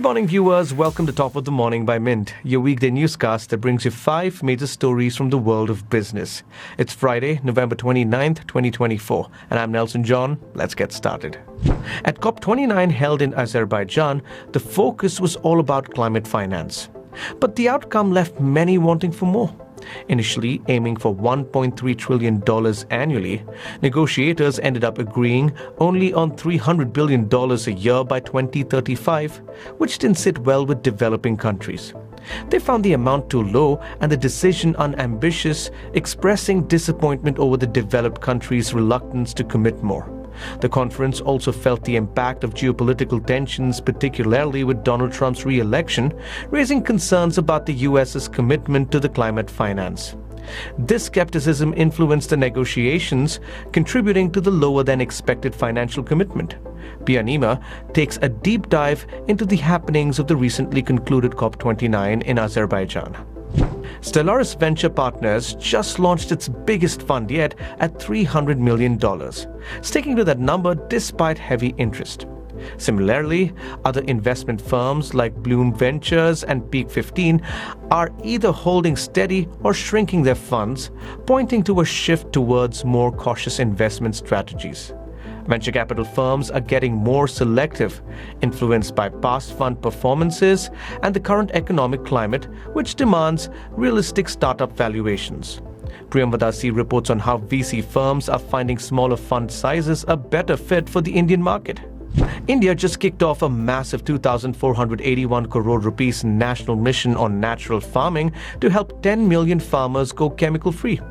Good morning, viewers. Welcome to Top of the Morning by Mint, your weekday newscast that brings you 5 major stories from the world of business. It's Friday, November 29th, 2024, and I'm Nelson John. Let's get started. At COP29 held in Azerbaijan, the focus was all about climate finance. But the outcome left many wanting for more. Initially aiming for $1.3 trillion annually, negotiators ended up agreeing only on $300 billion a year by 2035, which didn't sit well with developing countries. They found the amount too low and the decision unambitious, expressing disappointment over the developed countries' reluctance to commit more. The conference also felt the impact of geopolitical tensions, particularly with Donald Trump's re-election, raising concerns about the US's commitment to the climate finance. This skepticism influenced the negotiations, contributing to the lower-than-expected financial commitment. Pia Nima takes a deep dive into the happenings of the recently concluded COP29 in Azerbaijan. Stellaris Venture Partners just launched its biggest fund yet at $300 million, sticking to that number despite heavy interest. Similarly, other investment firms like Bloom Ventures and Peak 15 are either holding steady or shrinking their funds, pointing to a shift towards more cautious investment strategies. Venture capital firms are getting more selective, influenced by past fund performances and the current economic climate, which demands realistic startup valuations. Priyamvadasi reports on how VC firms are finding smaller fund sizes a better fit for the Indian market. India just kicked off a massive 2,481 crore rupees national mission on natural farming to help 10 million farmers go chemical-free.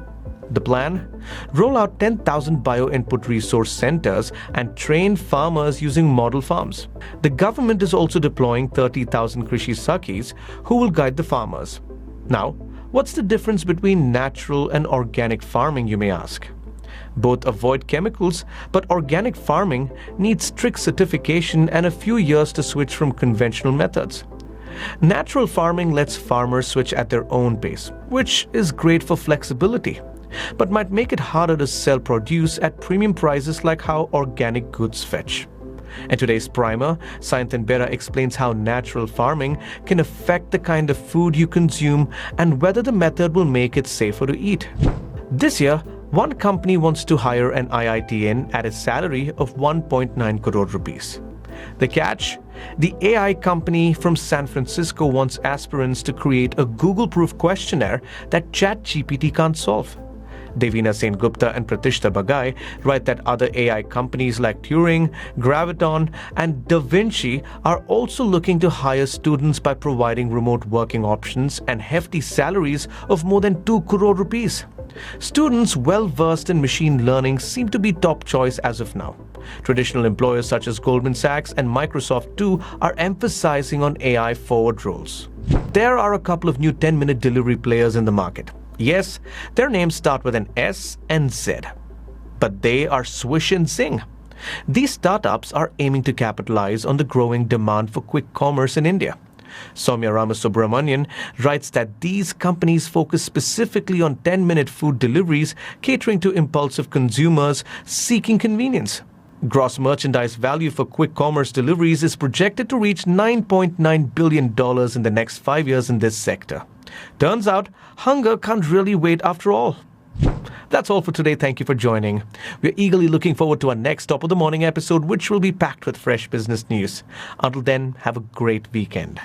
The plan? Roll out 10,000 bio-input resource centers and train farmers using model farms. The government is also deploying 30,000 Krishi Sakhis who will guide the farmers. Now, what's the difference between natural and organic farming, you may ask? Both avoid chemicals, but organic farming needs strict certification and a few years to switch from conventional methods. Natural farming lets farmers switch at their own pace, which is great for flexibility, but might make it harder to sell produce at premium prices like how organic goods fetch. In today's primer, Sayanthan Bera explains how natural farming can affect the kind of food you consume and whether the method will make it safer to eat. This year, one company wants to hire an IITian at a salary of 1.9 crore rupees. The catch? The AI company from San Francisco wants aspirants to create a Google-proof questionnaire that ChatGPT can't solve. Devina Sen-Gupta and Pratishta Bagai write that other AI companies like Turing, Graviton, and DaVinci are also looking to hire students by providing remote working options and hefty salaries of more than 2 crore rupees. Students well-versed in machine learning seem to be top choice as of now. Traditional employers such as Goldman Sachs and Microsoft too are emphasizing on AI-forward roles. There are a couple of new 10-minute delivery players in the market. Yes, their names start with an S and Z, but they are Swish and Zing. These startups are aiming to capitalize on the growing demand for quick commerce in India. Soumya Ramasubramanian writes that these companies focus specifically on 10-minute food deliveries, catering to impulsive consumers seeking convenience. Gross merchandise value for quick commerce deliveries is projected to reach $9.9 billion in the next 5 years in this sector. Turns out, hunger can't really wait after all. That's all for today. Thank you for joining. We're eagerly looking forward to our next Top of the Morning episode, which will be packed with fresh business news. Until then, have a great weekend.